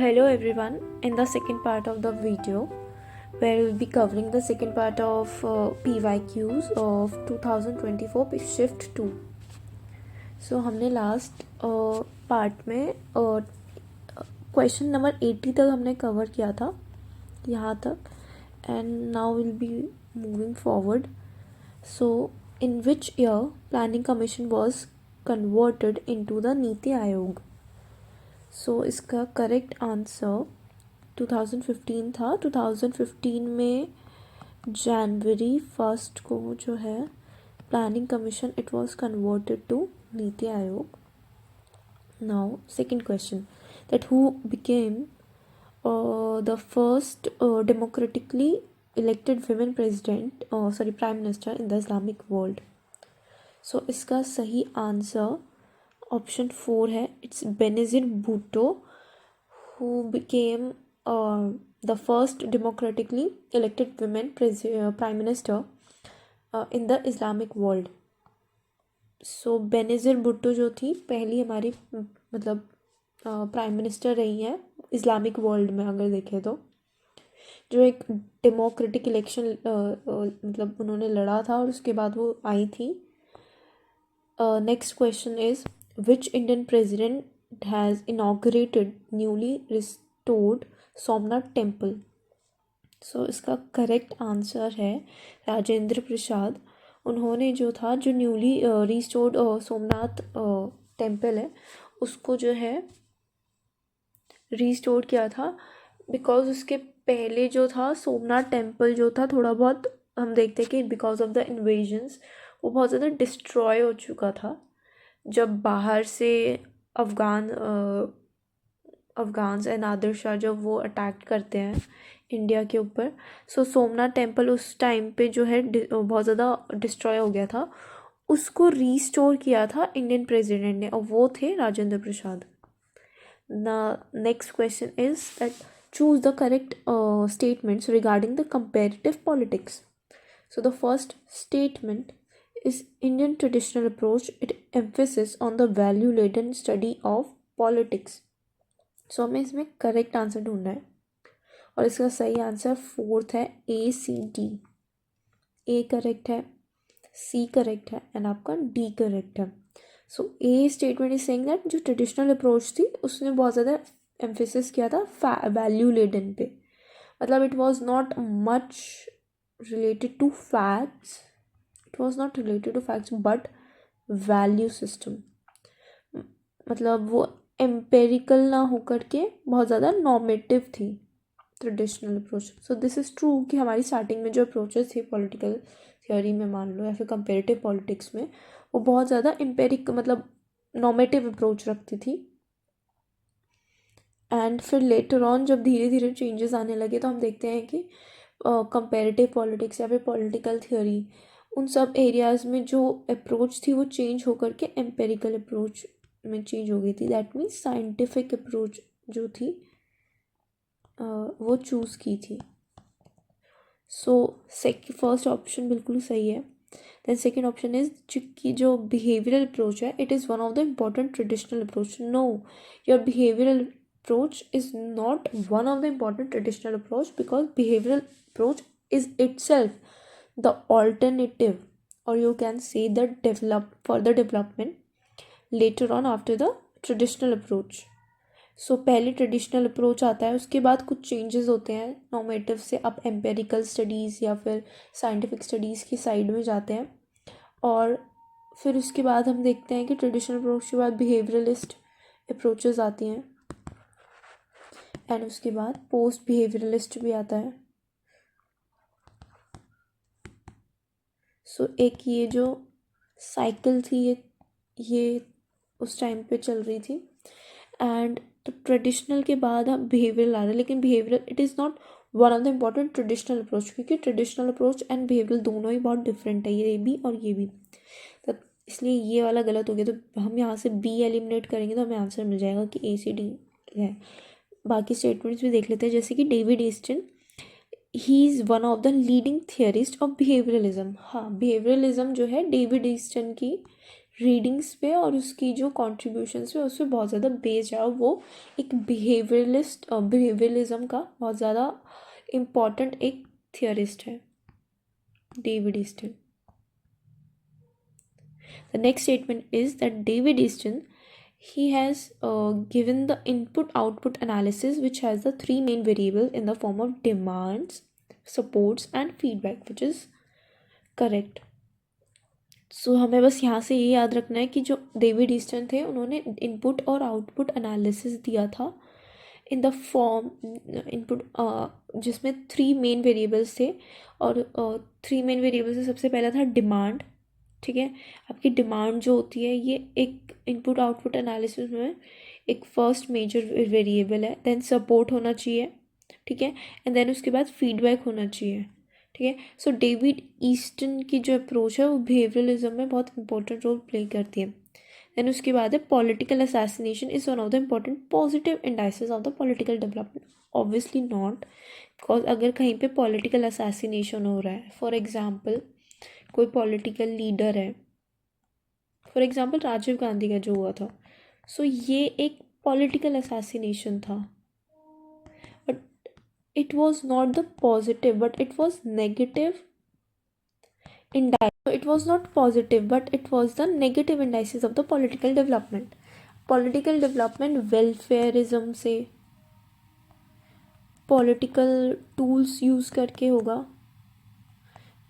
hello everyone. In the second part of the video, where we'll be covering the second part of PYQs of 2024 Shift 2. So हमने last part में question number 80 तक हमने cover किया था यहाँ तक, and now will be moving forward. So in which year planning commission was converted into the NITI Aayog. सो इसका correct answer 2015 था. 2015 में जनवरी 1 को जो है planning commission it was converted to NITI Aayog. Now second question, that who became the first democratically elected women president prime minister in the Islamic world. So इसका सही answer option 4 है. It's Benazir Bhutto who became the first democratically elected women prime minister in the Islamic world. So Benazir Bhutto जो थी पहली हमारी मतलब prime minister रही हैं इस्लामिक वर्ल्ड में, अगर देखें तो, जो एक डेमोक्रेटिक इलेक्शन मतलब उन्होंने लड़ा था और उसके बाद वो आई थी. Next question is, which Indian president has inaugurated newly restored Somnath temple? So इसका करेक्ट आंसर है राजेंद्र प्रसाद. उन्होंने जो था जो न्यूली रिस्टोर्ड सोमनाथ टेम्पल है उसको जो है रिस्टोर किया था, बिकॉज उसके पहले जो था सोमनाथ टेम्पल जो था थोड़ा बहुत हम देखते हैं कि बिकॉज ऑफ द इन्वेजन्स वो बहुत ज़्यादा डिस्ट्रॉय हो चुका था जब बाहर से अफ़गान्स एंड नादिर शाह जब वो अटैक करते हैं इंडिया के ऊपर. सो सोमनाथ टेम्पल उस टाइम पे जो है बहुत ज़्यादा डिस्ट्रॉय हो गया था. उसको रीस्टोर किया था इंडियन प्रेसिडेंट ने और वो थे Rajendra Prasad. Next question is that choose the correct statements regarding the comparative politics. So the first statement is Indian traditional approach. It emphasis on the value-laden study of politics. So हमें इसमें correct answer ढूंढना है और इसका सही answer 4th है, ACD. A correct है, C correct है एंड आपका D करेक्ट है. सो A statement is saying that जो ट्रेडिशनल अप्रोच थी उसने बहुत ज़्यादा एम्फेसिस किया था वैल्यू लेडन पे. मतलब it was not much related to facts, it was not related to facts but value system. मतलब वो एम्पेरिकल ना होकर के बहुत ज़्यादा नॉर्मेटिव थी traditional approach. So this is true कि हमारी स्टार्टिंग में जो अप्रोचेस थी पॉलिटिकल थियोरी में मान लो या फिर कंपेरेटिव पॉलिटिक्स में वो बहुत ज़्यादा एम्पेरिक मतलब नॉर्मेटिव अप्रोच रखती थी. एंड फिर लेटर ऑन जब धीरे धीरे चेंजेस आने लगे तो हम देखते हैं कि कंपेरेटिव पॉलिटिक्स या फिर पॉलिटिकल थियोरी उन सब एरियाज़ में जो अप्रोच थी वो चेंज होकर के एम्पेरिकल अप्रोच में चेंज हो गई थी. दैट मीन्स साइंटिफिक अप्रोच जो थी वो चूज़ की थी. सो फर्स्ट ऑप्शन बिल्कुल सही है. देन सेकेंड ऑप्शन इज कि जो बिहेवियरल अप्रोच है it is one of the important traditional approach. No, your behavioural approach is not one of the important traditional approach because behavioural approach is itself the alternative, or you can say the further development later on after the traditional approach. So पहले traditional approach आता है, उसके बाद कुछ changes होते हैं normative से आप एम्पेरिकल स्टडीज़ या फिर साइंटिफिक स्टडीज़ की साइड में जाते हैं और फिर उसके बाद हम देखते हैं कि ट्रेडिशनल अप्रोच के बाद बिहेवियरलिस्ट अप्रोचेस आती हैं एंड उसके बाद पोस्ट बिहेवियरलिस्ट भी आता है. सो एक ये जो साइकिल थी ये उस टाइम पे चल रही थी. एंड तो ट्रेडिशनल के बाद आप बिहेवियरल आ रहे हैं, लेकिन behavioural it is not one of the important traditional approach क्योंकि ट्रेडिशनल अप्रोच एंड बिहेवियरल दोनों ही बहुत डिफरेंट है, ये भी और ये भी. तो इसलिए ये वाला गलत हो गया. तो हम यहाँ से B एलिमिनेट करेंगे तो हमें आंसर मिल जाएगा कि ACD है. बाकी स्टेटमेंट्स भी देख लेते हैं, जैसे कि David Easton he is one of the leading theorist of behaviouralism. हाँ, बिहेवियरलिज्म जो है डेविड ईस्टन की रीडिंग्स पे और उसकी जो कॉन्ट्रीब्यूशंस पे उस पर बहुत ज़्यादा बेस्ड है, और वो एक बिहेवियरलिज्म का बहुत ज़्यादा इम्पॉर्टेंट एक थियरिस्ट है, David Easton. The next statement is that David Easton, he has given the input-output analysis, which has the three main variables in the form of demands, supports and feedback, which is correct. सो हमें बस यहाँ से ये याद रखना है कि जो डेविड ईस्टन थे उन्होंने इनपुट और आउटपुट एनालिसिस दिया था इन द फॉर्म इनपुट, जिसमें थ्री मेन वेरिएबल्स थे, और थ्री मेन वेरिएबल्स में सबसे पहला था डिमांड. ठीक है, आपकी डिमांड जो होती है ये एक इनपुट आउटपुट एनालिसिस में एक फर्स्ट मेजर वेरिएबल है. देन सपोर्ट होना चाहिए, ठीक है, एंड देन उसके बाद फीडबैक होना चाहिए. ठीक है, सो डेविड ईस्टन की जो अप्रोच है वो बिहेवियरलिज्म में बहुत इंपॉर्टेंट रोल प्ले करती है. देन उसके बाद है political assassination is one of the important positive indices of the political development. Obviously not, because अगर कहीं पे पॉलिटिकल असैसिनेशन हो रहा है, फॉर एग्जाम्पल कोई पॉलिटिकल लीडर है, फॉर एग्जाम्पल राजीव गांधी का जो हुआ था, सो ये एक पॉलिटिकल असैसिनेशन था, but it was not the positive but it was negative indices. So it was not positive but it was the negative indices of the political development. Political development welfarism से, political tools use करके होगा,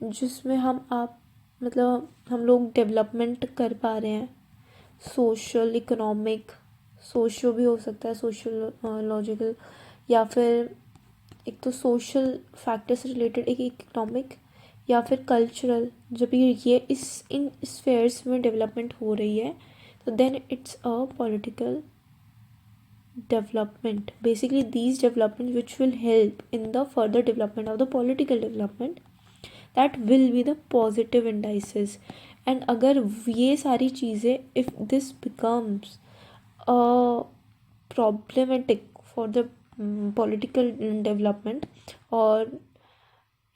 जिसमें हम लोग development कर पा रहे हैं. सोशल, इकोनॉमिक, सोशो भी हो सकता है, सोशल लॉजिकल, या फिर एक तो सोशल फैक्टर से रिलेटेड, एक इकोनॉमिक, या फिर कल्चरल. जब ये इन स्फेयर्स में डेवलपमेंट हो रही है तो then it's a political development. Basically these developments which will help in the further development of the political development, that will be the positive indices. and अगर ये सारी चीज़ें, if this becomes a problematic for the political development, or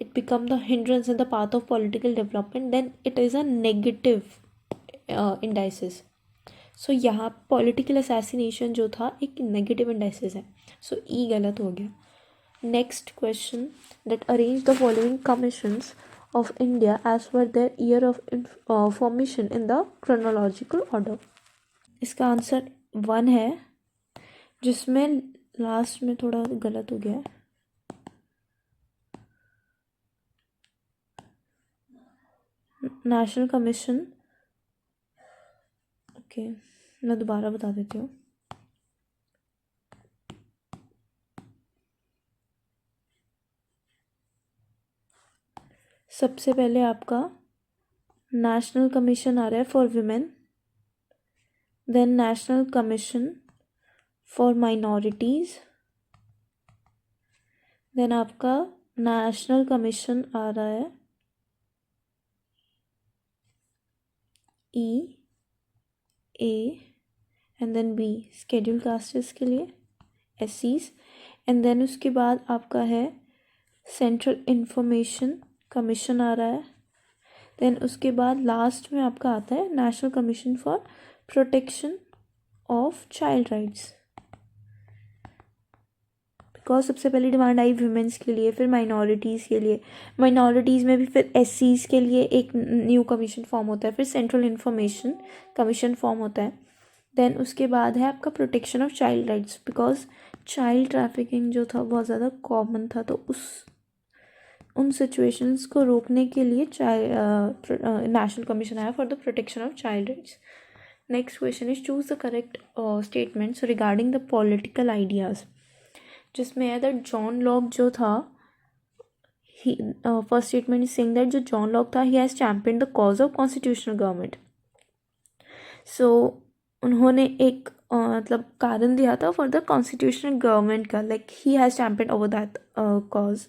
it become the hindrance in the path of political development, then it is a negative indices. सो यहाँ political assassination जो था एक negative indices है, सो ई गलत हो गया. Next question, that arrange the following commissions of India as per their year of formation in the chronological order. इसका answer 1 है, जिसमें लास्ट में थोड़ा गलत हो गया है. नेशनल कमीशन, ओके मैं दोबारा बता देती हूँ. सबसे पहले आपका नेशनल कमीशन आ रहा है for women, then national commission for minorities, then आपका नेशनल कमीशन आ रहा है E, A and then B scheduled castes के लिए, एस सीज, एंड देन उसके बाद आपका है सेंट्रल इंफॉर्मेशन कमीशन आ रहा है. देन उसके बाद लास्ट में आपका आता है national commission for protection of child rights, because सबसे पहले डिमांड आई वुमेन्स के लिए, फिर माइनॉरिटीज़ के लिए, माइनॉरिटीज़ में भी फिर एस सीज के लिए एक न्यू कमीशन फॉर्म होता है, फिर सेंट्रल इंफॉर्मेशन कमीशन फॉर्म होता है. देन उसके बाद है आपका protection of child rights, because child trafficking जो था बहुत ज़्यादा कॉमन था, तो उन सिचुएशंस को रोकने के लिए नेशनल कमीशन आया for the protection of child rights. Next question is choose the correct statements regarding the political ideas, जिसमें है दैट जॉन लॉक जो था, first statement is saying that जो जॉन लॉक था, he has champion the cause of constitutional government. So उन्होंने एक मतलब कारण दिया था फॉर द कॉन्स्टिट्यूशनल गवर्नमेंट का, like he has champion over that cause.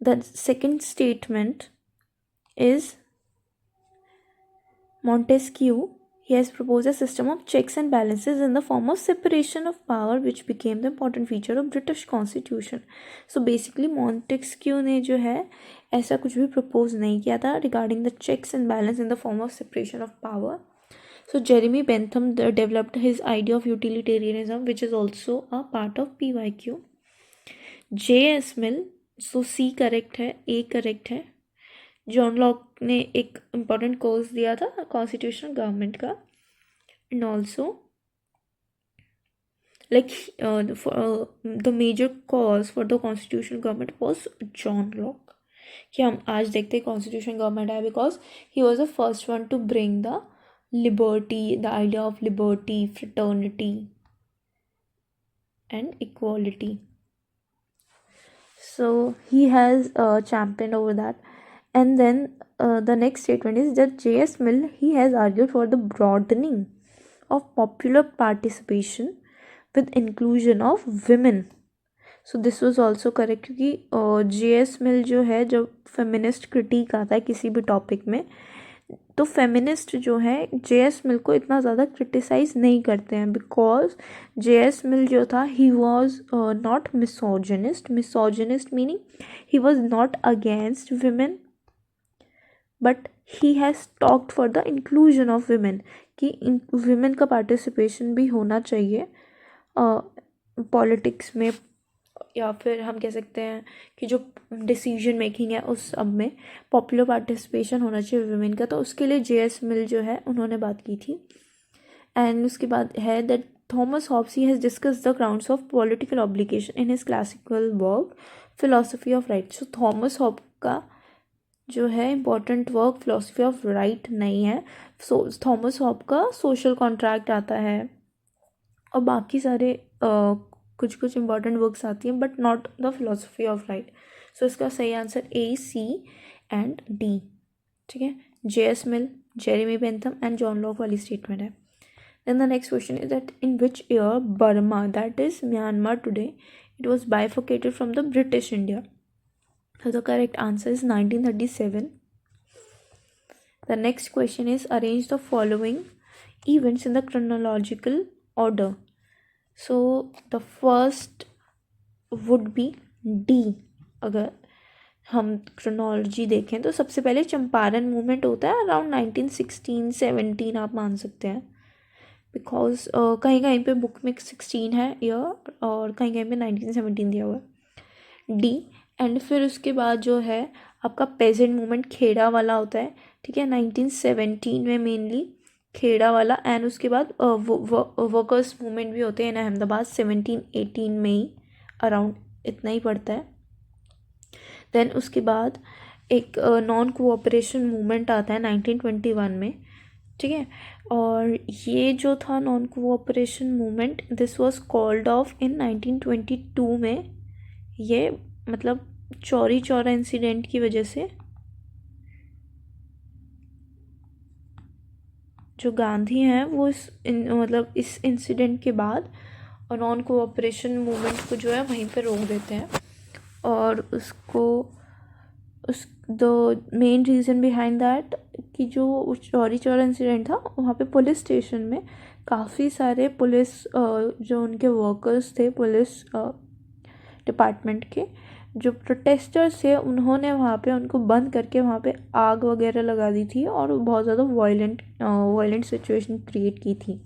The second statement is Montesquieu. He has proposed a system of checks and balances in the form of separation of power, which became the important feature of British Constitution. So basically Montesquieu ने जो है ऐसा कुछ भी propose नहीं किया था regarding the checks and balance in the form of separation of power. So Jeremy Bentham developed his idea of utilitarianism, which is also a part of PYQ. J.S. Mill, so C correct है, A correct है. John Locke ने एक important course दिया था constitutional government का, and also like the major cause for the constitutional government was John Locke. कि हम आज देखते हैं कॉन्स्टिट्यूशन गवर्नमेंट है because he was the first one two bring the liberty, the idea of liberty, fraternity and equality. So he has championed over that. And then the next statement is that J.S. Mill, he has argued for the broadening of popular participation with inclusion of women. So this was also correct क्योंकि J.S. Mill जो है, जब feminist critic आता है किसी भी topic में, तो फेमिनिस्ट जो है J.S. मिल को इतना ज़्यादा क्रिटिसाइज़ नहीं करते हैं बिकॉज J.S. मिल जो था he was not misogynist meaning he was not against women, but he has talked for the inclusion of women कि विमेन का पार्टिसिपेशन भी होना चाहिए पॉलिटिक्स में, या फिर हम कह सकते हैं कि जो डिसीजन मेकिंग है उस सब में पॉपुलर पार्टिसिपेशन होना चाहिए वुमेन का. तो उसके लिए J.S. मिल जो है उन्होंने बात की थी. एंड उसके बाद है that Thomas Hobbes he has discuss the grounds of political obligation in his classical work philosophy of right. So Thomas hob का जो है important work philosophy of right नहीं है. सो थॉमस हॉब का सोशल कॉन्ट्रैक्ट आता है और बाकी सारे कुछ इंपॉर्टेंट वर्क्स आती हैं but not the philosophy of right. So इसका सही answer A, C and D. ठीक है, J.S. Mill, Jeremy Bentham and John Locke वाली स्टेटमेंट है. Then the next question is that in which year Burma, that is Myanmar today, it was bifurcated from the British India. So the correct answer is 1937. The next question is arrange the following events in the chronological order. So the first would be D. अगर हम chronology देखें तो सबसे पहले Champaran movement होता है around 1916-17 आप मान सकते हैं बिकॉज कहीं कहीं पे बुक में 16 है ईयर और कहीं कहीं पे 1917 दिया हुआ है. डी. एंड फिर उसके बाद जो है आपका पेजेंट मूवमेंट खेड़ा वाला होता है. ठीक है, 1917 में मेनली खेड़ा वाला. एंड उसके बाद वर्कर्स मूवमेंट भी होते हैं इन अहमदाबाद 1718 में ही, अराउंड इतना ही पड़ता है. देन उसके बाद एक नॉन कोऑपरेशन मूवमेंट आता है 1921 में. ठीक है, और ये जो था non cooperation movement this was called off in 1922 में. ये मतलब चौरी चौरा इंसिडेंट की वजह से जो गांधी हैं वो मतलब इस इंसिडेंट के बाद और नॉन कोऑपरेशन मूवमेंट को जो है वहीं पे रोक देते हैं. और the main reason behind that कि जो चौरी चौरा इंसिडेंट था वहाँ पे पुलिस स्टेशन में काफ़ी सारे पुलिस जो उनके वर्कर्स थे पुलिस डिपार्टमेंट के जो प्रोटेस्टर्स थे उन्होंने वहाँ पे उनको बंद करके वहाँ पे आग वगैरह लगा दी थी और बहुत ज़्यादा वायलेंट सिचुएशन क्रिएट की थी.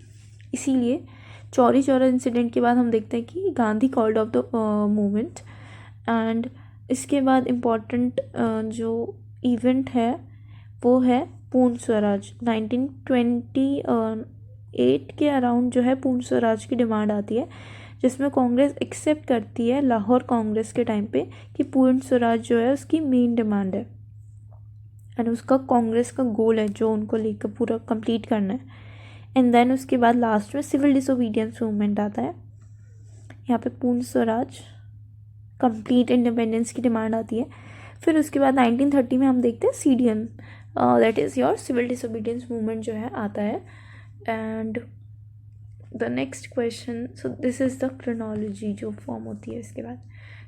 इसीलिए चौरी चौरा इंसिडेंट के बाद हम देखते हैं कि Gandhi called off the movement. And इसके बाद इम्पॉर्टेंट जो इवेंट है वो है पूर्ण स्वराज. 1928 के अराउंड जो है पूर्ण स्वराज की डिमांड आती है जिसमें कांग्रेस एक्सेप्ट करती है लाहौर कांग्रेस के टाइम पे कि पूर्ण स्वराज जो है उसकी मेन डिमांड है एंड उसका कांग्रेस का गोल है जो उनको लेकर पूरा कंप्लीट करना है. एंड देन उसके बाद लास्ट में सिविल डिसोबीडियंस मूवमेंट आता है. यहाँ पे पूर्ण स्वराज कंप्लीट इंडिपेंडेंस की डिमांड आती है. फिर उसके बाद 1930 में हम देखते हैं CDM that is your civil disobedience movement जो है आता है. And the next question, so this is the chronology जो फॉर्म होती है इसके बाद.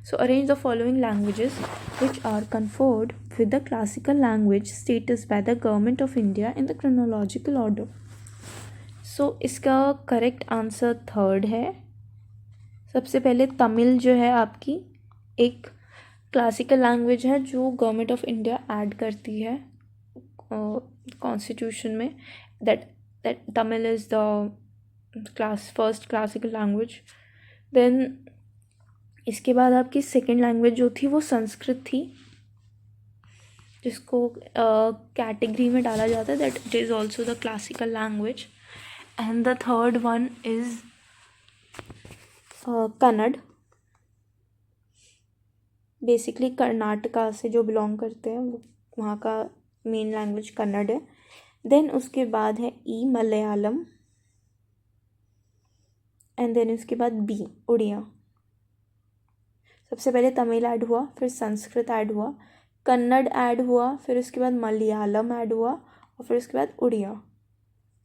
So arrange the following languages which are conferred with the classical language status by the government of India in the chronological order. So इसका correct answer third है. सबसे पहले तमिल जो है आपकी एक क्लासिकल लैंग्वेज है जो गवर्नमेंट ऑफ इंडिया ऐड करती है कॉन्स्टिट्यूशन में. That that Tamil is the first classical language. Then इसके बाद आपकी सेकेंड लैंग्वेज जो थी वो संस्कृत थी, जिसको कैटेगरी में डाला जाता है that it is also the classical language. And the third one is Kannada. Basically Karnataka से जो बिलोंग करते हैं वो वहाँ का मेन लैंग्वेज कन्नड़ है. देन उसके बाद है ई मलयालम. एंड देन उसके बाद बी उड़िया. सबसे पहले तमिल ऐड हुआ, फिर संस्कृत ऐड हुआ, कन्नड़ ऐड हुआ, फिर उसके बाद मलयालम ऐड हुआ और फिर उसके बाद उड़िया.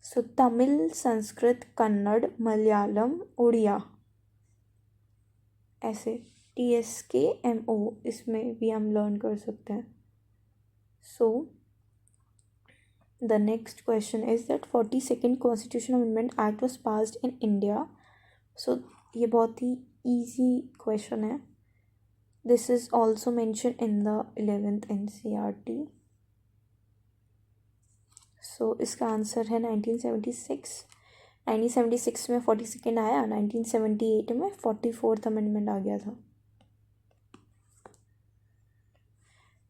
सो तमिल, संस्कृत, कन्नड़, मलयालम, उड़िया, ऐसे TSKMO इसमें भी हम लर्न कर सकते हैं. So the next question is that 42nd constitution amendment act was passed in India. So ये बहुत ही ईजी क्वेश्चन है. This is also mention in the 11th NCERT. सो इसका आंसर है 1976. 1976 में 42nd आया, 1978 में 44th अमेंडमेंट आ गया था.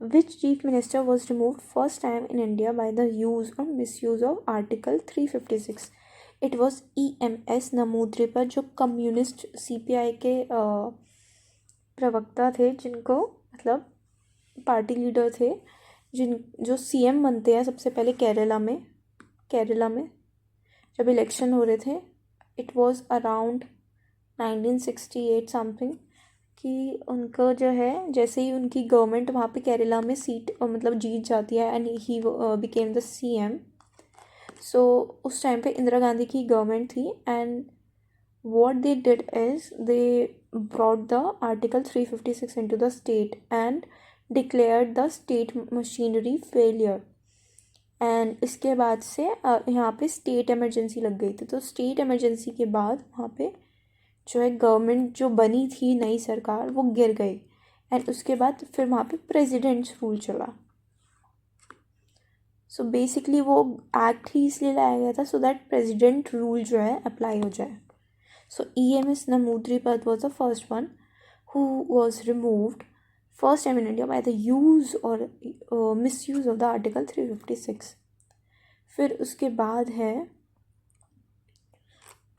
Which chief minister was removed first time in India by the use or misuse of Article 356? It was EMS नमूद्रिपा, जो communist CPI के प्रवक्ता थे, जिनको मतलब पार्टी लीडर थे, जो CM बनते हैं सबसे पहले केरला में जब इलेक्शन हो रहे थे. इट वॉज अराउंड 1968 समथिंग कि उनको जो है, जैसे ही उनकी गवर्नमेंट वहाँ पे केरला में सीट मतलब जीत जाती है and he became the CM. सो उस टाइम पे इंदिरा गांधी की गवर्नमेंट थी and what they did is they brought the Article 356 into the state and declared the state machinery failure. And इसके बाद से यहाँ पे स्टेट इमरजेंसी लग गई थी. तो स्टेट इमरजेंसी के बाद वहाँ पे जो है गवर्नमेंट जो बनी थी नई सरकार वो गिर गई एंड उसके बाद फिर वहाँ पे प्रेसिडेंट्स रूल चला. सो बेसिकली वो एक्ट ही इसलिए लाया गया था सो दैट प्रेसिडेंट रूल जो है अप्लाई हो जाए. So EMS Namudripad was the first one who was removed first time in India by the use or misuse of the Article 356. फिर उसके बाद है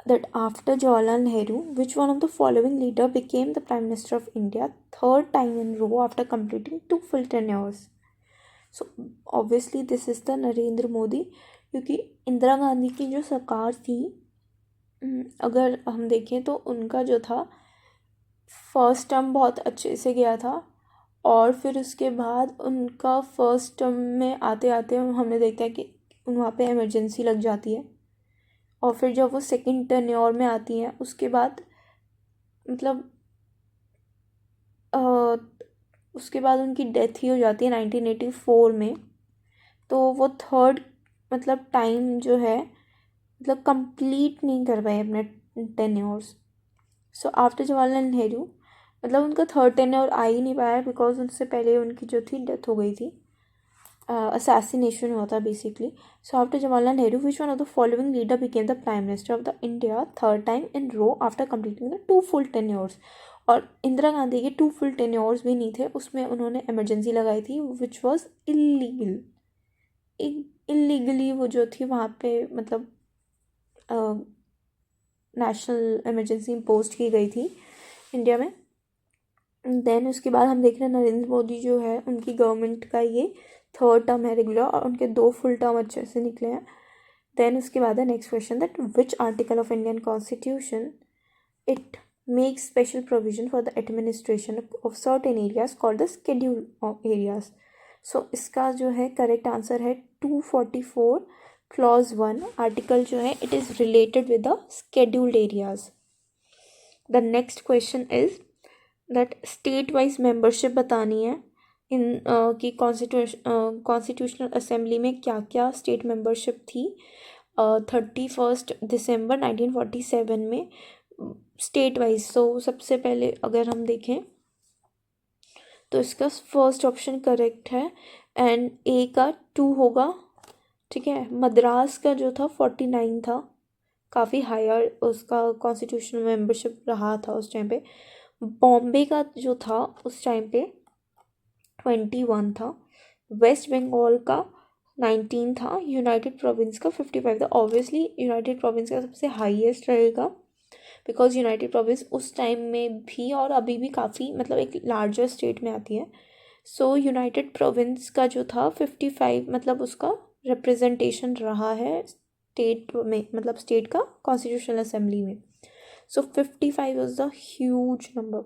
that after Jawaharlal Nehru, which one of the following leader became the Prime Minister of India third time in row after completing 2 full tenures? So obviously this is the Narendra Modi, क्योंकि इंदिरा गांधी की जो सरकार थी अगर हम देखें तो उनका जो था फर्स्ट टर्म बहुत अच्छे से गया था और फिर उसके बाद उनका फर्स्ट टर्म में आते आते हमने देखा है कि वहाँ पे इमरजेंसी लग जाती है और फिर जब वो सेकंड टर्न्योर में आती हैं उसके बाद मतलब उसके बाद उनकी डेथ ही हो जाती है 1984 में. तो वो थर्ड मतलब टाइम जो है मतलब कंप्लीट नहीं कर पाए अपने टेन्योर्स. सो आफ्टर जवाहरलाल नेहरू मतलब उनका थर्ड टेन्योर आ ही नहीं पाया बिकॉज उनसे पहले उनकी जो थी डेथ हो गई थी, असैसिनेशन हुआ था basically. So after Jawaharlal Nehru which one of the following leader became the prime minister of the India third time in row after completing the 2 full tenures? और इंदिरा गांधी के 2 full tenures भी नहीं थे, उसमें उन्होंने इमरजेंसी लगाई थी विच वॉज इलीगली वो जो थी वहाँ पे मतलब नेशनल इमरजेंसी इम्पोज की गई थी इंडिया में. देन उसके बाद हम देख रहे हैं नरेंद्र मोदी जो है उनकी गवर्नमेंट का ये थर्ड टर्म है रेगुलर और उनके 2 full टर्म अच्छे से निकले हैं. देन उसके बाद है next question that which article of Indian constitution it makes special provision for the administration of certain areas called the schedule of areas. So इसका जो है करेक्ट आंसर है 244 क्लॉज 1 आर्टिकल जो है it is related with the scheduled areas. The next question is that state wise membership बतानी है इन की constitutional assembly में क्या क्या स्टेट मेंबरशिप थी 31 दिसंबर 1947 में स्टेट वाइज. सो सबसे पहले अगर हम देखें तो इसका फर्स्ट ऑप्शन करेक्ट है एंड ए का 2 होगा ठीक है। मद्रास का जो था 49 था, काफ़ी हायर उसका कॉन्स्टिट्यूशनल मेंबरशिप रहा था उस टाइम पे। बॉम्बे का जो था उस टाइम पे 21 था। वेस्ट बंगाल का 19 था। यूनाइटेड प्रोविंस का 55 था। ऑब्वियसली यूनाइटेड प्रोविंस का सबसे हाईएस्ट रहेगा, बिकॉज यूनाइटेड प्रोविंस उस टाइम में भी और अभी भी काफ़ी मतलब एक लार्जर स्टेट में आती है। सो यूनाइटेड प्रोविंस का जो था 55 मतलब उसका रिप्रेजेंटेशन रहा है स्टेट में, मतलब स्टेट का कॉन्स्टिट्यूशनल असेंबली में। सो 55 इज़ द ह्यूज नंबर।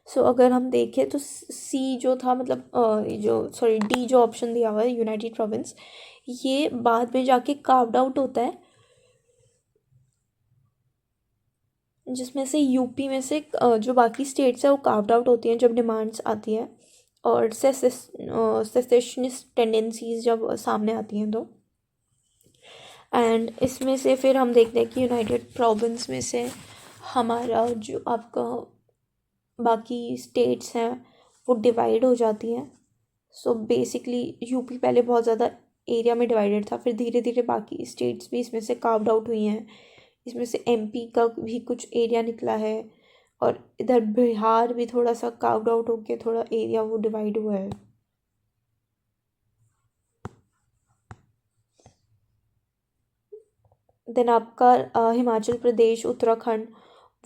सो अगर हम देखें तो सी जो था मतलब डी जो ऑप्शन दिया हुआ है यूनाइटेड प्रोविंस, ये बाद में जाके कार्व्ड आउट होता है, जिसमें से यूपी में से जो बाकी स्टेट्स है वो कार्व्ड आउट होती हैं जब डिमांड्स आती है और सेसेशनिस्ट टेंडेंसीज जब सामने आती हैं तो। एंड इसमें से फिर हम देखते हैं कि यूनाइटेड प्रोविंस में से हमारा जो आपका बाकी स्टेट्स हैं वो डिवाइड हो जाती हैं। सो बेसिकली यूपी पहले बहुत ज़्यादा एरिया में डिवाइडेड था, फिर धीरे धीरे बाकी स्टेट्स भी इसमें से कार्व्ड आउट हुई हैं। इसमें से एमपी का भी कुछ एरिया निकला है और इधर बिहार भी थोड़ा सा कार्व्ड आउट होके थोड़ा एरिया वो डिवाइड हुआ है। देन आपका हिमाचल प्रदेश, उत्तराखंड,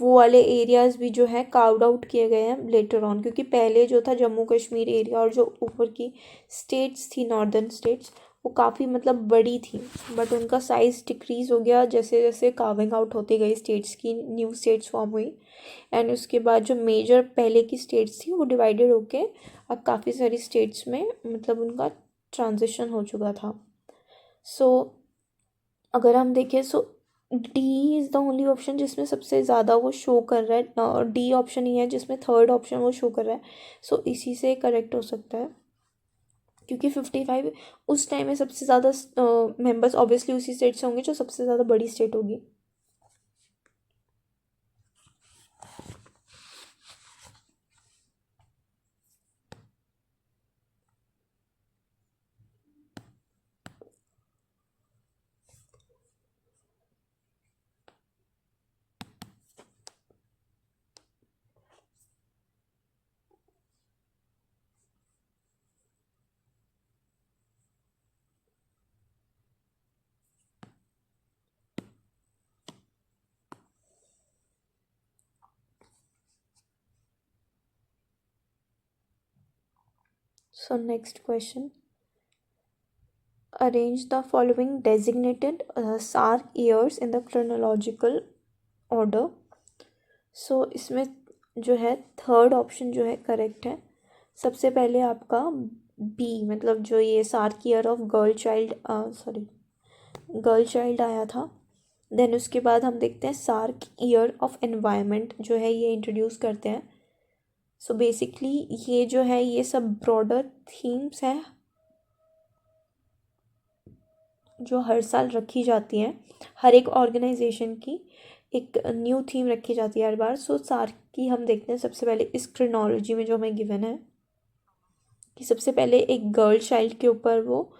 वो वाले एरियाज़ भी जो है कार्व्ड आउट किए गए हैं लेटर ऑन, क्योंकि पहले जो था जम्मू कश्मीर एरिया और जो ऊपर की स्टेट्स थी नॉर्दर्न स्टेट्स वो काफ़ी मतलब बड़ी थी, बट उनका साइज़ डिक्रीज़ हो गया जैसे जैसे कार्विंग आउट होती गई स्टेट्स की, न्यू स्टेट्स फॉर्म हुई। एंड उसके बाद जो मेजर पहले की स्टेट्स थी वो डिवाइडेड होके अब काफ़ी सारी स्टेट्स में मतलब उनका ट्रांजिशन हो चुका था। सो अगर हम देखें so D is the only option जिसमें सबसे ज़्यादा वो शो कर रहा है, और डी ऑप्शन ही है जिसमें थर्ड ऑप्शन वो शो कर रहा है। सो इसी से करेक्ट हो सकता है, क्योंकि 55 उस टाइम में सबसे ज़्यादा मेंबर्स ऑब्वियसली उसी स्टेट से होंगे जो सबसे ज़्यादा बड़ी स्टेट होगी। So next question. Arrange the following designated SARC years in the chronological order. So इसमें जो है थर्ड ऑप्शन जो है करेक्ट है। सबसे पहले आपका बी मतलब जो ये SAARC year of girl child आया था। देन उसके बाद हम देखते हैं सार्क ईयर ऑफ एनवायरनमेंट जो है ये इंट्रोड्यूस करते हैं। सो बेसिकली ये जो है ये सब ब्रॉडर थीम्स हैं जो हर साल रखी जाती हैं, हर एक ऑर्गेनाइजेशन की एक न्यू थीम रखी जाती है हर बार। सो सार्क की हम देखते हैं सबसे पहले इस क्रोनोलॉजी में जो हमें गिवन है कि सबसे पहले एक गर्ल चाइल्ड के ऊपर वो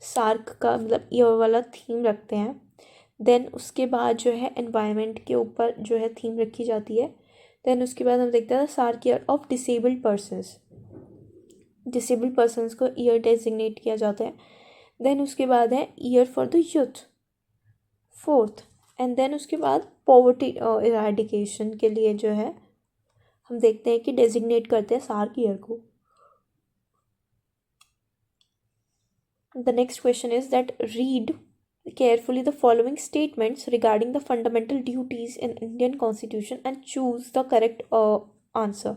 सार्क का मतलब ईयर वाला थीम रखते हैं। देन उसके बाद जो है एनवायरनमेंट के ऊपर जो है थीम रखी जाती है। देन उसके बाद हम देखते हैं SAARC year of disabled persons को ईयर डेजिग्नेट किया जाता है। देन उसके बाद है year for the youth, fourth. And then उसके बाद पॉवर्टी इराडिकेशन के लिए जो है हम देखते हैं कि डेजिग्नेट करते हैं सार्क ईयर को। The next question is that read carefully the following statements regarding the fundamental duties in Indian Constitution and choose the correct answer.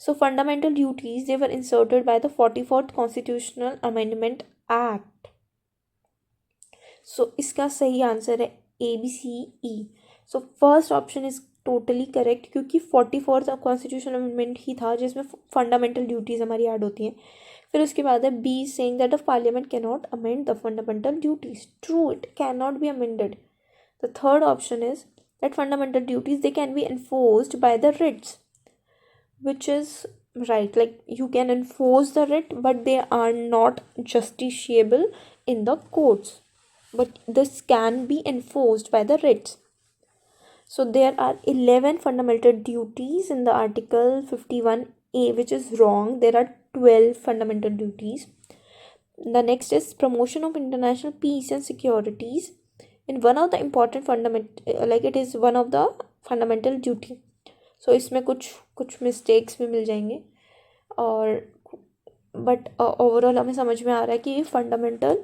So fundamental duties, they were inserted by the 44th Constitutional Amendment Act. So इसका सही answer है ABCE. So first option is totally correct क्योंकि 44th constitutional amendment ही था जिसमें fundamental duties हमारी add होती हैं। फिर उसके बाद है B saying that the parliament can not amend the fundamental duties. True, it can not be amended. The third option is that fundamental duties they can be enforced by the writs, which is right, like you can enforce the writ but they are not justiciable in the courts, but this can be enforced by the writs. So there are 11 fundamental duties in the article 51A, which is wrong. There are 12 fundamental duties. The next is promotion of international peace and securities. In one of the important fundamental, like it is one of the fundamental duty. So इसमें कुछ कुछ mistakes भी मिल जाएंगे, और but overall हमें समझ में आ रहा है कि ये फंडामेंटल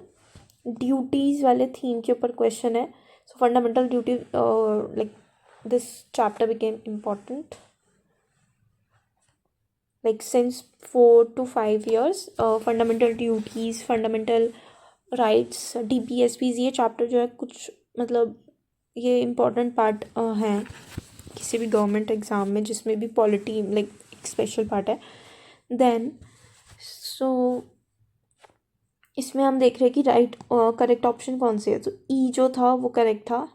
ड्यूटीज़ वाले थीम के ऊपर क्वेश्चन है. सो fundamental duty, like this chapter became important like since 4 to 5 years. fundamental duties, fundamental rights, DPSPs, ये chapter जो है कुछ मतलब ये important part है किसी भी गवर्नमेंट एग्ज़ाम में जिसमें भी पॉलिटी लाइक एक स्पेशल पार्ट है. देन सो इसमें हम देख रहे हैं कि राइट करेक्ट ऑप्शन कौन से है. तो ई जो था वो करेक्ट था.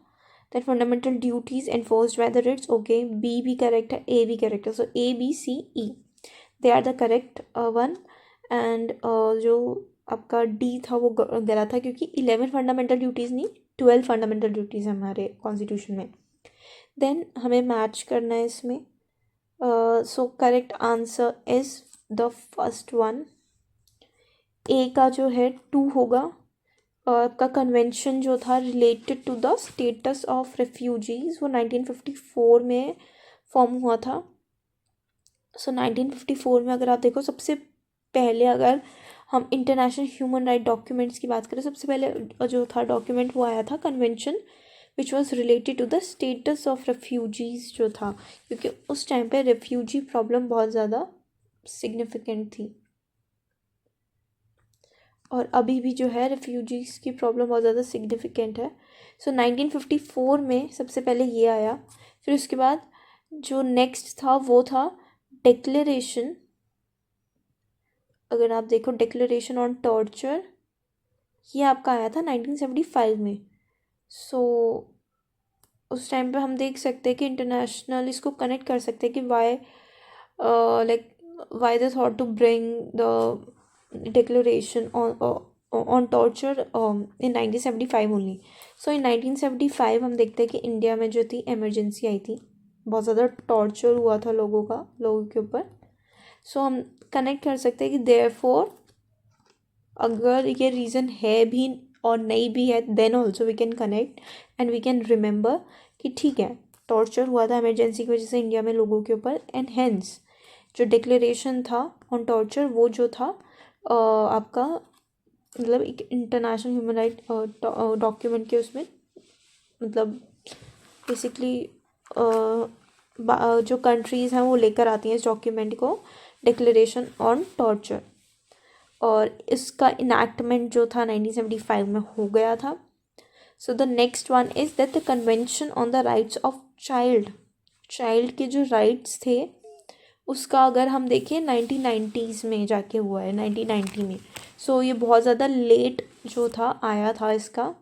That fundamental duties enforced by the writs. Okay, B भी करेक्ट है, ए भी करेक्ट है. So A B C E they are the correct one. And जो आपका डी था वो गलत था क्योंकि 11 फंडामेंटल ड्यूटीज़ नहीं, 12 फंडामेंटल ड्यूटीज़ हमारे कॉन्स्टिट्यूशन में. देन हमें मैच करना है इसमें. So correct answer is the first one. A का जो है 2 होगा. आपका कन्वेंशन जो था related to the status of refugees वो 1954 में फॉर्म हुआ था. सो 1954 में अगर आप देखो सबसे पहले अगर हम इंटरनेशनल ह्यूमन राइट डॉक्यूमेंट्स की बात करें, सबसे पहले जो था डॉक्यूमेंट वो आया था convention which was related to the status of refugees जो था, क्योंकि उस टाइम पे रेफ्यूजी प्रॉब्लम बहुत ज़्यादा सिग्निफिकेंट थी. और अभी भी जो है रेफ्यूजीज़ की प्रॉब्लम बहुत ज़्यादा सिग्निफिकेंट है. सो 1954 में सबसे पहले ये आया. फिर उसके बाद जो नेक्स्ट था वो था डिक्लेरेशन. अगर आप देखो डिक्लेरेशन ऑन टॉर्चर, ये आपका आया था 1975 में. सो उस टाइम पे हम देख सकते हैं कि इंटरनेशनल इसको कनेक्ट कर सकते हैं कि why they thought to bring the declaration on torture in 1975 only. So in 1975 हम देखते हैं कि इंडिया में जो थी इमरजेंसी आई थी, बहुत ज़्यादा टॉर्चर हुआ था लोगों के ऊपर. सो हम कनेक्ट कर सकते हैं कि देयरफॉर अगर ये रीज़न है भी और नहीं भी है then also we can connect and we can remember कि ठीक है टॉर्चर हुआ था इमरजेंसी की वजह से इंडिया में लोगों के ऊपर. एंड हेंस जो डिक्लेरेशन था ऑन टॉर्चर वो जो था आपका मतलब एक इंटरनेशनल ह्यूमन राइट डॉक्यूमेंट के उसमें मतलब बेसिकली जो कंट्रीज़ हैं वो लेकर आती हैं इस डॉक्यूमेंट को, डिक्लेरेशन ऑन टॉर्चर. और इसका इनैक्टमेंट जो था 1975 में हो गया था. सो the next one is that the convention on the rights of child के जो राइट्स थे उसका अगर हम देखें 1990s में जाके हुआ है, 1990 में. सो ये बहुत ज़्यादा लेट जो था आया था इसका.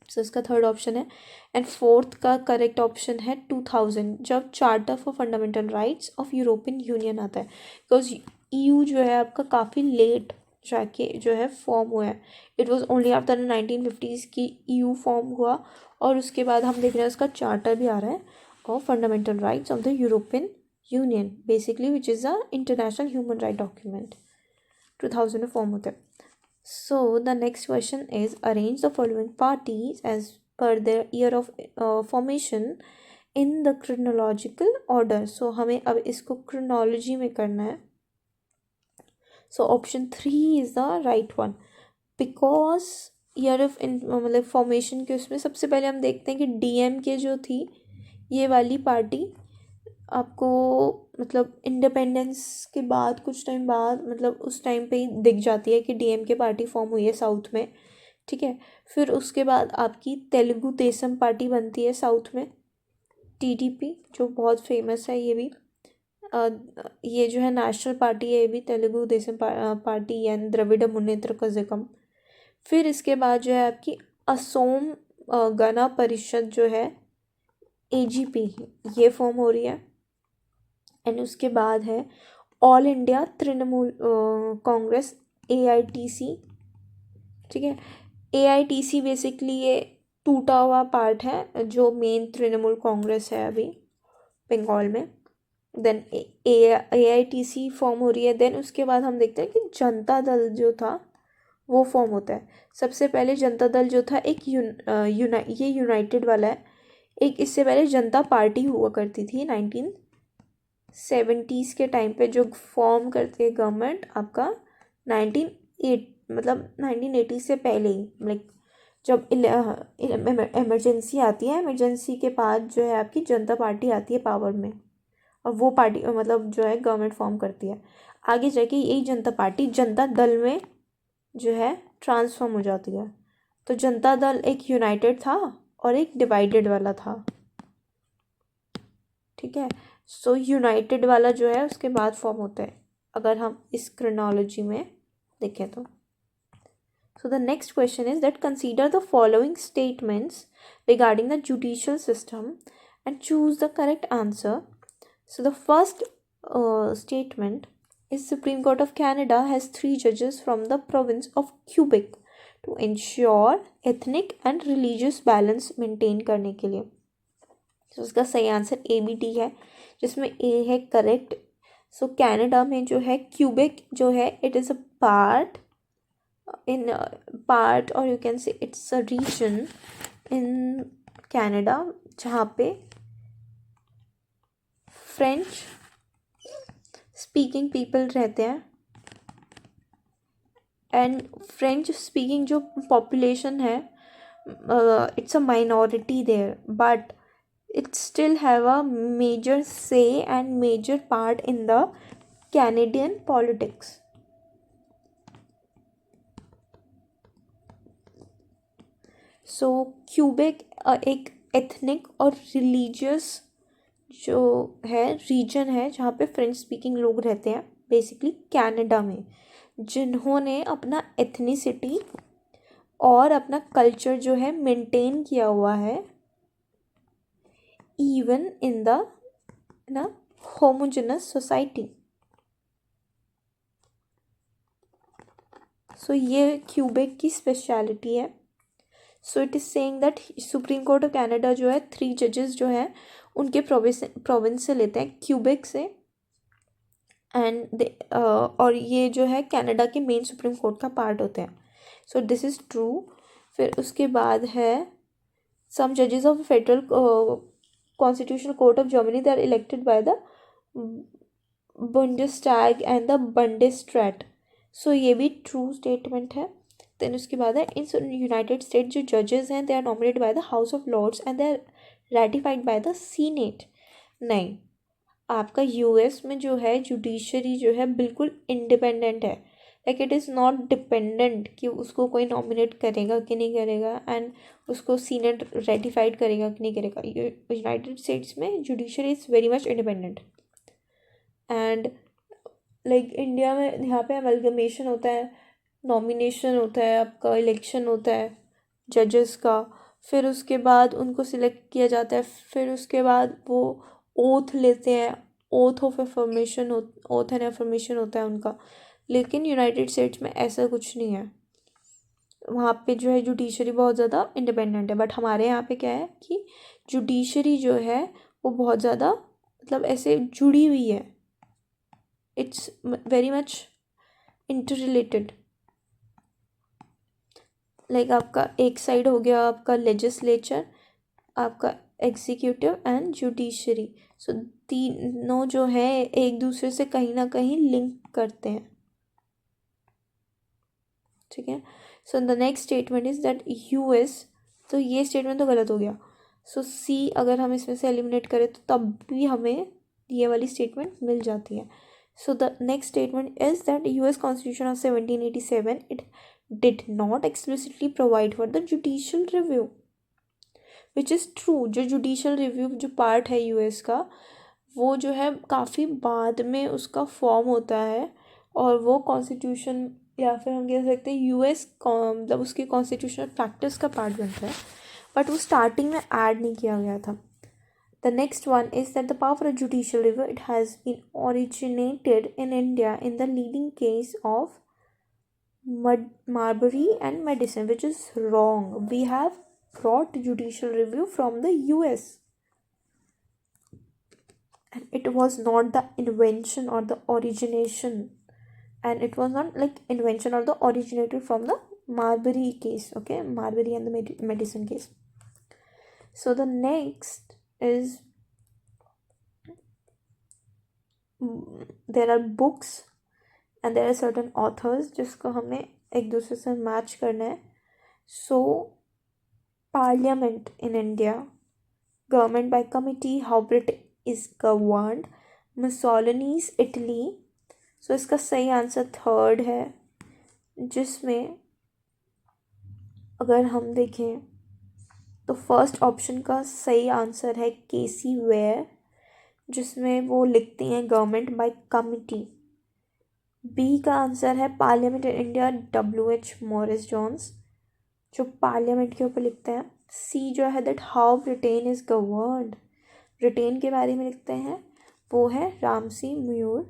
सो इसका थर्ड ऑप्शन है. एंड फोर्थ का करेक्ट ऑप्शन है 2000, जब charter for fundamental rights of European union आता है. बिकॉज EU जो है आपका काफ़ी लेट जाके जो है फॉर्म हुआ है. It was only after 1950s की EU फॉर्म हुआ. और उसके बाद हम देख रहे हैं उसका चार्टर भी आ रहा है of fundamental rights of the European Union basically which is a international human right document. 2000 में फॉर्म होता है. So the next question is arrange the following parties as per their year of formation in the chronological order. So हमें अब इसको chronology में करना है. So option 3 is the right one. Because year of मतलब formation के उसमें सबसे पहले हम देखते हैं कि DMK जो थी ये वाली पार्टी आपको मतलब इंडिपेंडेंस के बाद कुछ टाइम बाद मतलब उस टाइम पे ही दिख जाती है कि DMK पार्टी फॉर्म हुई है साउथ में. ठीक है, फिर उसके बाद आपकी तेलुगु देशम पार्टी बनती है साउथ में, TDP जो बहुत फेमस है. ये भी ये जो है नेशनल पार्टी है, ये भी तेलुगु देशम पार्टी एंड द्रविड़ मुन्नेत्र कज़गम. फिर इसके बाद जो है आपकी असोम गण परिषद जो है AGP ये फॉर्म हो रही है. एंड उसके बाद है all India Trinamool Congress AITC, ठीक है। AITC बेसिकली ये टूटा हुआ पार्ट है जो मेन तृणमूल कांग्रेस है अभी बंगाल में। देन AITC फॉर्म हो रही है। देन उसके बाद हम देखते हैं कि जनता दल जो था वो फॉर्म होता है। सबसे पहले जनता दल जो था एक ये यूनाइटेड वाला है। एक इससे पहले जनता पार्टी हुआ करती थी 1970s के टाइम पे, जो फॉर्म करती है गवर्नमेंट आपका 1980 से पहले ही, लाइक जब इमरजेंसी आती है, इमरजेंसी के बाद जो है आपकी जनता पार्टी आती है पावर में, और वो पार्टी मतलब जो है गवर्नमेंट फॉर्म करती है। आगे जाके यही जनता पार्टी जनता दल में जो है ट्रांसफॉर्म हो जाती है। तो जनता दल एक यूनाइटेड था और एक डिवाइडेड वाला था, ठीक है। सो यूनाइटेड वाला जो है उसके बाद फॉर्म होता है, अगर हम इस क्रोनोलॉजी में देखें तो। So the next question is that consider the following statements regarding the judicial system and choose the correct answer. So the first statement is Supreme Court of Canada has 3 judges from the province of Quebec to ensure ethnic and religious balance maintain करने के लिए। तो उसका सही answer ABD है, जिसमें A है correct. सो Canada में जो है क्यूबेक जो है it is a part or you can say it's a region in Canada जहाँ पे फ्रेंच स्पीकिंग पीपल रहते हैं। एंड फ्रेंच स्पीकिंग जो पॉपुलेशन है it's a minority there, but it still have a major say and major part in the Canadian politics. So Quebec एक ethnic और religious जो है रीजन है जहाँ पे फ्रेंच स्पीकिंग लोग रहते हैं बेसिकली कनाडा में, जिन्होंने अपना एथनिसिटी और अपना कल्चर जो है मेंटेन किया हुआ है even in the homogeneous society. So ये क्यूबेक की स्पेशलिटी है। So it is saying that Supreme Court of Canada जो है 3 जजेस जो हैं उनके प्रोविंस से लेते हैं, क्यूबेक से। एंड और ये जो है कनाडा के मेन सुप्रीम कोर्ट का पार्ट होते हैं। So this is true. फिर उसके बाद है सम जजेस of federal constitutional court of Germany they are elected by the Bundestag and the Bundesrat. So ये भी ट्रू स्टेटमेंट है। देन उसके बाद है इन यूनाइटेड स्टेट जो जजेस हैं they are nominated by the House of Lords and they are ratified by the Senate. नहीं, आपका यूएस में जो है जुडिशरी जो है बिल्कुल इंडिपेंडेंट है, like it is not dependent कि उसको कोई नॉमिनेट करेगा कि नहीं करेगा एंड उसको सीनेट रेटिफाइड करेगा कि नहीं करेगा। यूनाइटेड स्टेट्स में judiciary is very much independent. And like India में यहाँ पे अमलगमेशन होता है, नॉमिनेशन होता है, आपका इलेक्शन होता है जजेस का, फिर उसके बाद उनको सिलेक्ट किया जाता है, फिर उसके बाद वो ओथ लेते हैं, ओथ एंड एफर्मेशन होता है उनका। लेकिन यूनाइटेड स्टेट्स में ऐसा कुछ नहीं है, वहाँ पे जो है जुडिशरी बहुत ज़्यादा इंडिपेंडेंट है। बट हमारे यहाँ पे क्या है कि जुडिशरी जो है वो बहुत ज़्यादा मतलब ऐसे जुड़ी हुई है, it's very much inter related. Like आपका एक साइड हो गया आपका लेजिस्लेचर, आपका एग्जीक्यूटिव एंड जुडिशरी। सो तीनों जो है एक दूसरे से कहीं ना कहीं लिंक करते हैं, ठीक है। So the next statement is that US, तो ये स्टेटमेंट तो गलत हो गया। सो सी अगर हम इसमें से एलिमिनेट करें तो तब भी हमें ये वाली स्टेटमेंट मिल जाती है। So the next statement is that US constitution of 1787 it did not explicitly provide for the judicial review, which is true। जो judicial review जो part है यूएस का वो जो है काफ़ी बाद में उसका फॉर्म होता है और वो कॉन्स्टिट्यूशन या फिर हम कह सकते हैं यूएस मतलब उसकी कॉन्स्टिट्यूशनल प्रैक्टिस का पार्ट बनता है, बट वो स्टार्टिंग में ऐड नहीं किया गया था। The next one is that the power for a judicial review, it has been originated in India in the leading case of Marbury and Madison, which is wrong. We have brought judicial review from the US, and it was not the invention or the origination, and it was not like invention or the originated from the Marbury case. Okay, Marbury and the Madison case. So the next is, there are books and there are certain authors जिसको हमें एक दूसरे से match करना है. So Parliament in India, government by committee, how Britain is governed, Mussolini's Italy. So इसका सही answer third है, जिसमें अगर हम देखें तो फर्स्ट ऑप्शन का सही आंसर है केसी वेयर, जिसमें वो लिखती हैं गवर्नमेंट बाय कमिटी. बी का आंसर है parliament in India, WH Morris Jones, जो पार्लियामेंट के ऊपर लिखते हैं. सी जो है that how Britain is governed, Britain के बारे में लिखते हैं, वो है Ramsay Muir.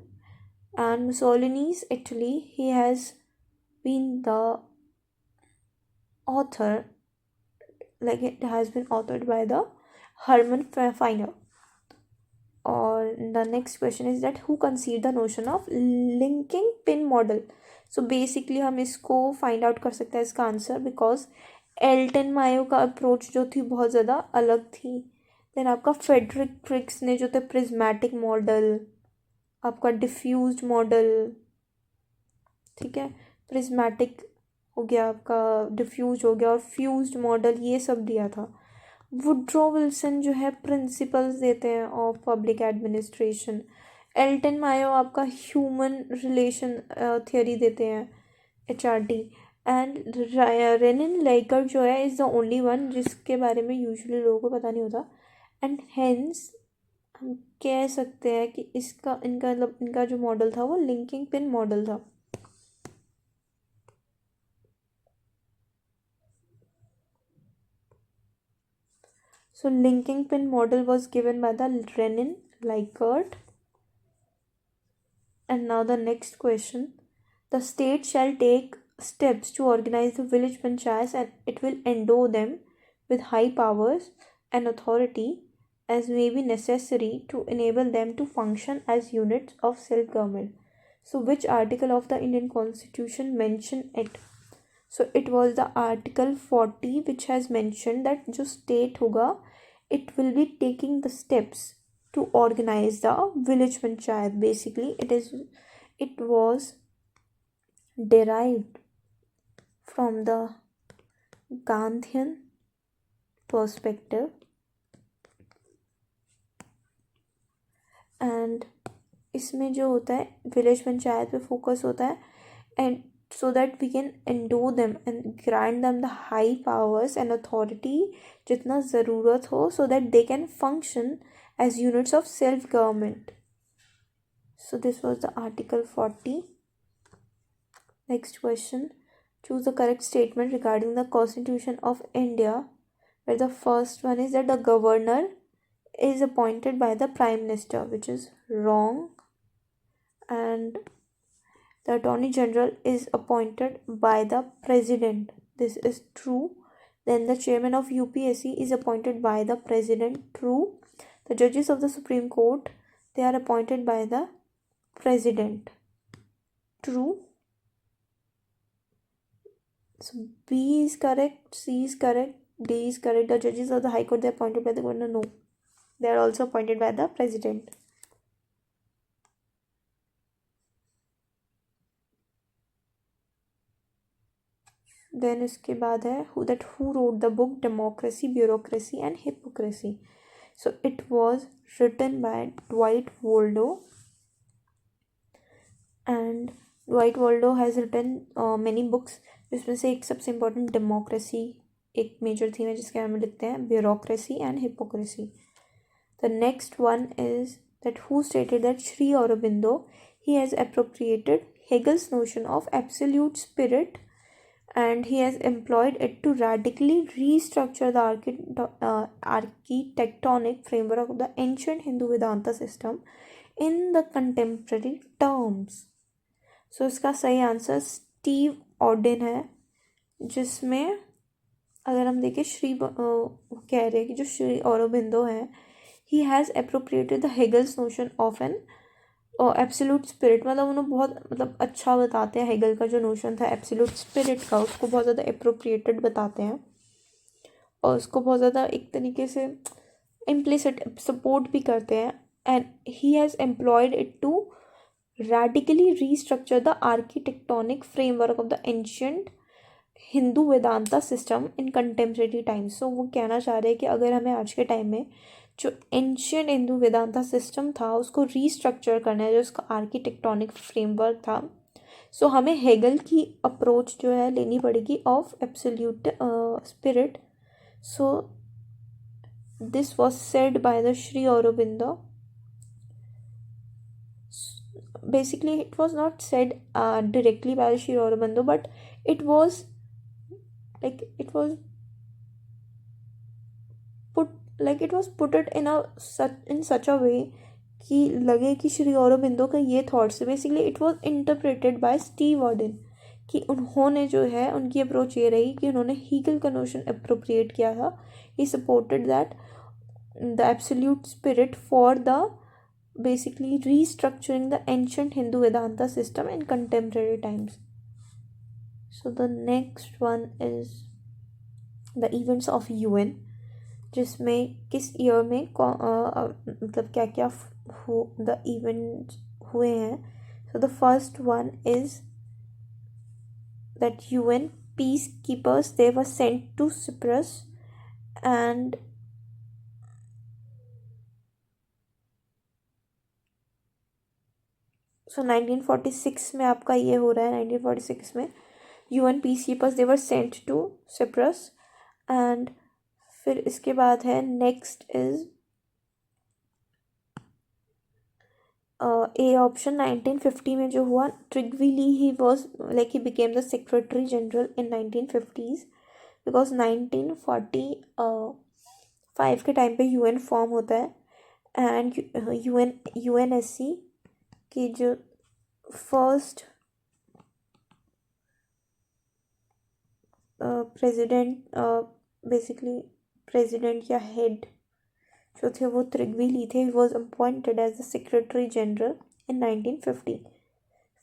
And Mussolini's Italy, he has been the author, like it has been authored by the Herman Feiner. Or the next question is that who conceived the notion of linking pin model. So basically हम इसको find out कर सकते हैं इसका answer, because Elton Mayo का approach जो थी बहुत ज़्यादा अलग थी. देन आपका फेडरिक ट्रिक्स ने जो थे प्रिज्मेटिक मॉडल, आपका डिफ्यूज्ड मॉडल, ठीक है, प्रिज्मेटिक हो गया, आपका डिफ्यूज हो गया, और फ्यूज्ड मॉडल, ये सब दिया था. वुड्रो विल्सन जो है प्रिंसिपल्स देते हैं of public administration. Elton Mayo आपका ह्यूमन रिलेशन थियोरी देते हैं, HRT. एंड रेनिन लेकर जो है इज़ द ओनली वन जिसके बारे में यूजुअली लोगों को पता नहीं होता. एंड हेंस हम कह सकते हैं कि इनका जो मॉडल था वो लिंकिंग पिन मॉडल था. So linking pin model was given by the Renin Likert. And now the next question. The state shall take steps to organize the village panchayats, and it will endow them with high powers and authority as may be necessary to enable them to function as units of self-government. So which article of the Indian Constitution mention it? So it was the Article 40 which has mentioned that जो state होगा, it will be taking the steps to organize the village panchayat. Basically it was derived from the Gandhian perspective, and इसमें जो होता है village panchayat पे focus होता है, and so that we can endow them and grant them the high powers and authority जितना ज़रूरत हो, so that they can function as units of self-government. So this was the Article 40. Next question. Choose the correct statement regarding the Constitution of India, where the first one is that the governor is appointed by the Prime Minister, which is wrong. And the Attorney General is appointed by the President. This is true. Then the Chairman of UPSC is appointed by the President. True. The judges of the Supreme Court, they are appointed by the President. True. So B is correct, C is correct, D is correct. The judges of the High Court, they are appointed by the governor. No. They are also appointed by the President. Then इसके बाद है who wrote the book Democracy, Bureaucracy and Hypocrisy. So it was written by Dwight Waldo, and Dwight Waldo has written many books, जिसमें से एक सबसे important democracy एक major theme है जिसके बारे में लिखते हैं, bureaucracy and hypocrisy. The next one is that who stated that Sri Aurobindo, he has appropriated Hegel's notion of absolute spirit and he has employed it to radically restructure the architectonic framework of the ancient Hindu Vedanta system in the contemporary terms. So इसका सही answer Steve ऑर्डिन है, जिसमें अगर हम देखें कह रहे हैं कि जो श्री औरोबिंदो है, he has appropriated the Hegel's notion of an absolute spirit, मतलब उन्होंने बहुत अच्छा बताते हैं हेगल का जो नोशन था एब्सोल्यूट स्पिरिट का, उसको बहुत ज़्यादा अप्रोप्रिएटेड बताते हैं और उसको बहुत ज़्यादा एक तरीके से इम्प्लिसिट सपोर्ट भी करते हैं. And he has employed it to radically restructure the architectonic framework of the ancient Hindu Vedanta system in contemporary times. So वो कहना चाह रहे हैं कि अगर हमें आज के टाइम में जो एंशियंट हिंदू वेदांता सिस्टम था उसको रीस्ट्रक्चर करना है, जो उसका आर्किटेक्टोनिक फ्रेमवर्क था, सो हमें हेगल की अप्रोच जो है लेनी पड़ेगी of absolute spirit. So this was said by the Shri Aurobindo. Basically it was not said directly by Sri Aurobindo, but it was put it in such a way कि लगे कि श्री औरोबिंदो का ये thoughts. Basically it was interpreted by Steve Odin, कि उन्होंने जो है उनकी अप्रोच ये रही कि उन्होंने हीगल का नोशन अप्रोप्रिएट किया था. He supported that the absolute spirit for the basically restructuring the ancient Hindu Vedanta system in contemporary times. So the next one is the events of UN, जिसमें किस year में मतलब क्या क्या the events हुए हैं. So the first one is that UN peacekeepers, they were sent to Cyprus, and सो 1946 में आपका ये हो रहा है. 1946 में UN peacekeepers they were sent to Cyprus. And फिर इसके बाद है नेक्स्ट इज ए ऑप्शन. 1950 में जो हुआ, Trygve Lie he was he became the secretary general इन 1950s, बिकॉज 1945 के टाइम पे UN फॉर्म होता है. एंड UNSC कि जो फर्स्ट प्रेसिडेंट या हेड जो थे वो त्रिगविली थे. Was appointed as the secretary general in 1950.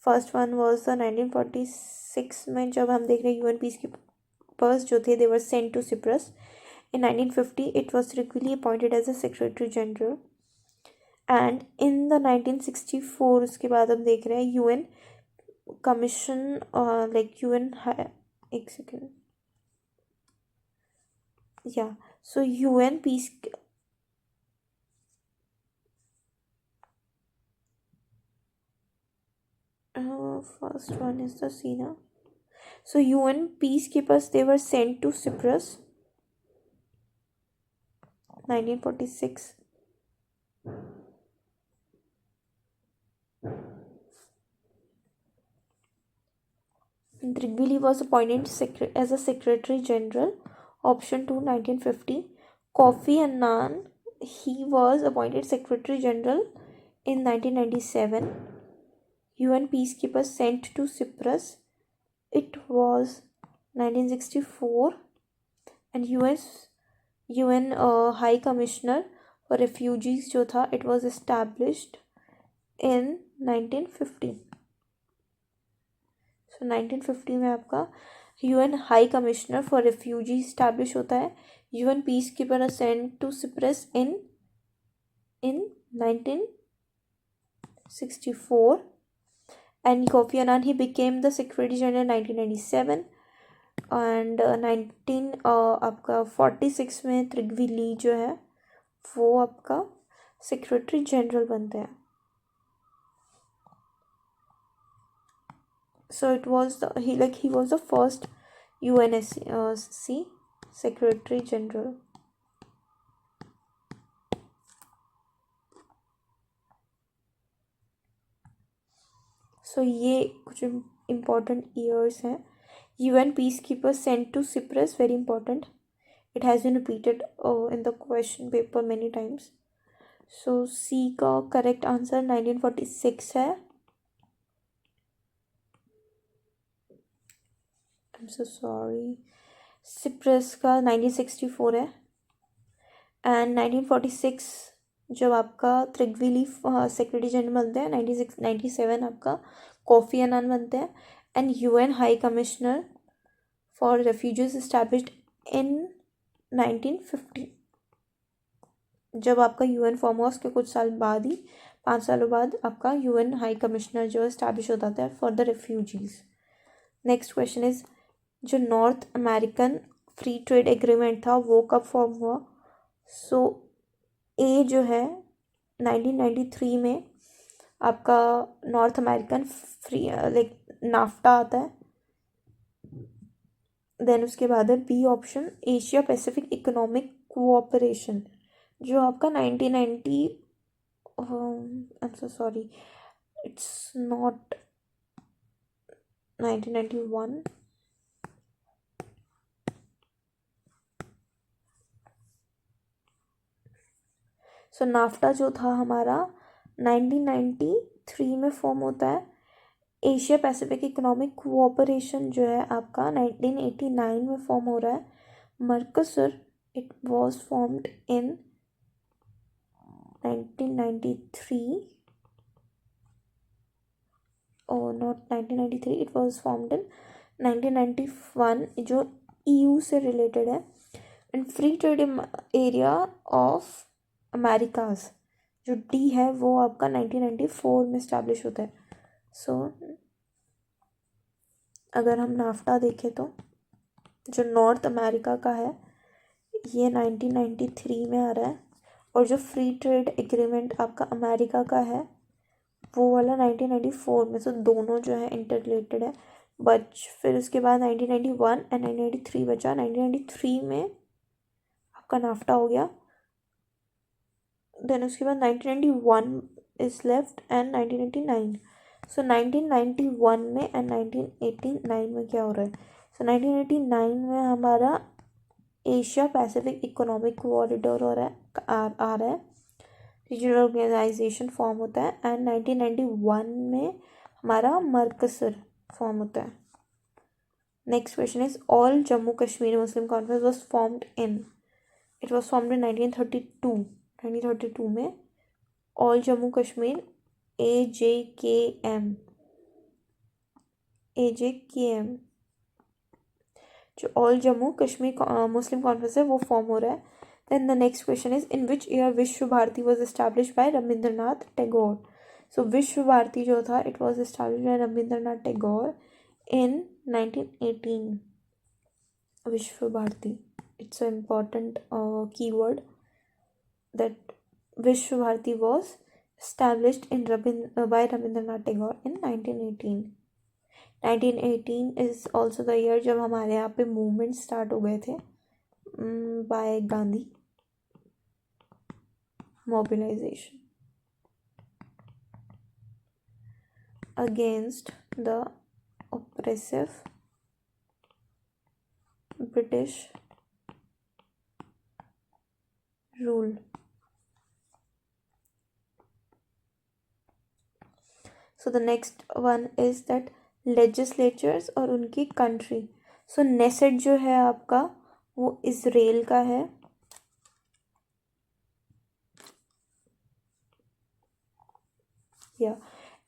First one was the 1946 में जब हम देख रहे हैं UN पीसकीपर्स जो थे, they were sent to Cyprus. In 1950 it was Triggili appointed as the Secretary General. And in the 1964 उसके बाद हम देख रहे हैं UN Commission UN एक second so UN peace first one is the Sina. So UN peacekeepers, they were sent to Cyprus 1946. Triggili was appointed as a Secretary General. Option 2, 1950. Kofi Annan, he was appointed Secretary General in 1997. UN peacekeepers sent to Cyprus, it was 1964. And UN High Commissioner for Refugees जो था, it was established in 1950. So 1950 में आपका UN High Commissioner for Refugees established होता है. UN peacekeeper are sent to Cyprus in 1964. And Kofi Annan, he became the Secretary General in 1997. And 1946 में त्रिगविली जो है वो आपका सेक्रेटरी जनरल बनते हैं. So it was he was the first UNSC Secretary General. So ये कुछ इम्पोर्टेंट ईयर्स हैं. UN peacekeepers sent to Cyprus, very important. It has been repeated in the question paper many times. So C का correct answer 1946 है. I'm so sorry. Cyprus का 1964 है. And 1946 जब आपका त्रिगविली secretary general बनते हैं, 1997 आपका कोफी अनान बनते हैं. And UN high commissioner for refugees established in 1950. जब आपका UN फॉर्म हुआ उसके कुछ साल बाद ही, 5 सालों बाद आपका UN हाई कमिश्नर जो इस्टेब्लिश होता था for the refugees. Next question is, जो North American free trade agreement था वो कब फॉर्म हुआ? सो ए जो है 1993 में आपका North American free like NAFTA आता है. देन उसके बाद है B option, Asia Pacific economic cooperation, जो आपका 1990 I am so sorry, it's not 1991. So NAFTA जो था हमारा 1993 में फॉर्म होता है. एशिया पैसिफिक इकोनॉमिक कोऑपरेशन जो है आपका 1989 में फॉर्म हो रहा है. Mercosur it was formed in 1993 और not 1993, it was formed in 1991 जो EU से रिलेटेड है. And free trade area of Americas जो डी है वो आपका 1994 में इस्टेब्लिश होता है. सो अगर हम नाफ्टा देखें तो जो नॉर्थ अमेरिका का है ये 1993 में आ रहा है, और जो फ्री ट्रेड एग्रीमेंट आपका अमेरिका का है वो वाला 1994 में. तो दोनों जो है इंटर रिलेटेड है. बट फिर उसके बाद 1991 एंड 1993 बचा. 1993 में आपका नाफ्टा हो गया. देन उसके बाद 1991 इज लेफ्ट एंड 1999. सो 1991 में एंड 1989 में क्या हो रहा है? सो 1989 में हमारा एशिया पैसिफिक इकोनॉमिक कॉरिडोर हो रहा है, आ रहा है. रीजनल ऑर्गेनाइजेशन फॉर्म होता है. एंड 1991 में हमारा मर्कोसुर फॉर्म होता है. Next question is, all Jammu Kashmir Muslim conference was formed in. It was formed in 1932 में. ऑल जम्मू कश्मीर AJKM जो all Jammu Kashmir Muslim conference है वो फॉर्म हो रहा है. Then the next question is, in which year Vishwa Bharati was establish by Rabindranath Tagore. So Vishwa Bharati जो था it was establish by Rabindranath Tagore in 1918. Vishwa Bharti, it's an important keyword that Vishwa Bharati was established in by Rabindranath Tagore in 1918. 1918 is also the year जब हमारे यहाँ पे movement start हो गए थे by Gandhi. Mobilization against the oppressive British rule. So the next one is that legislatures और उनकी country. So Knesset जो है आपका वो इजराइल का है.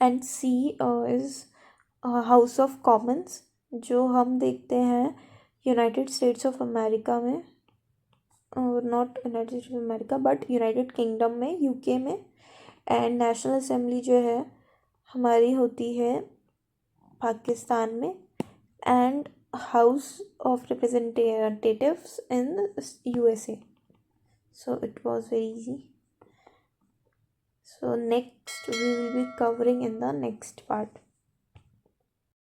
And C is House of Commons जो हम देखते हैं यूनाइटेड स्टेट्स ऑफ अमेरिका में, और not United states of America but United kingdom में, UK में. एंड नेशनल असेंबली जो है हमारी होती है पाकिस्तान में. And house of representatives in USA. So it was very easy. So next we will be covering in the next part.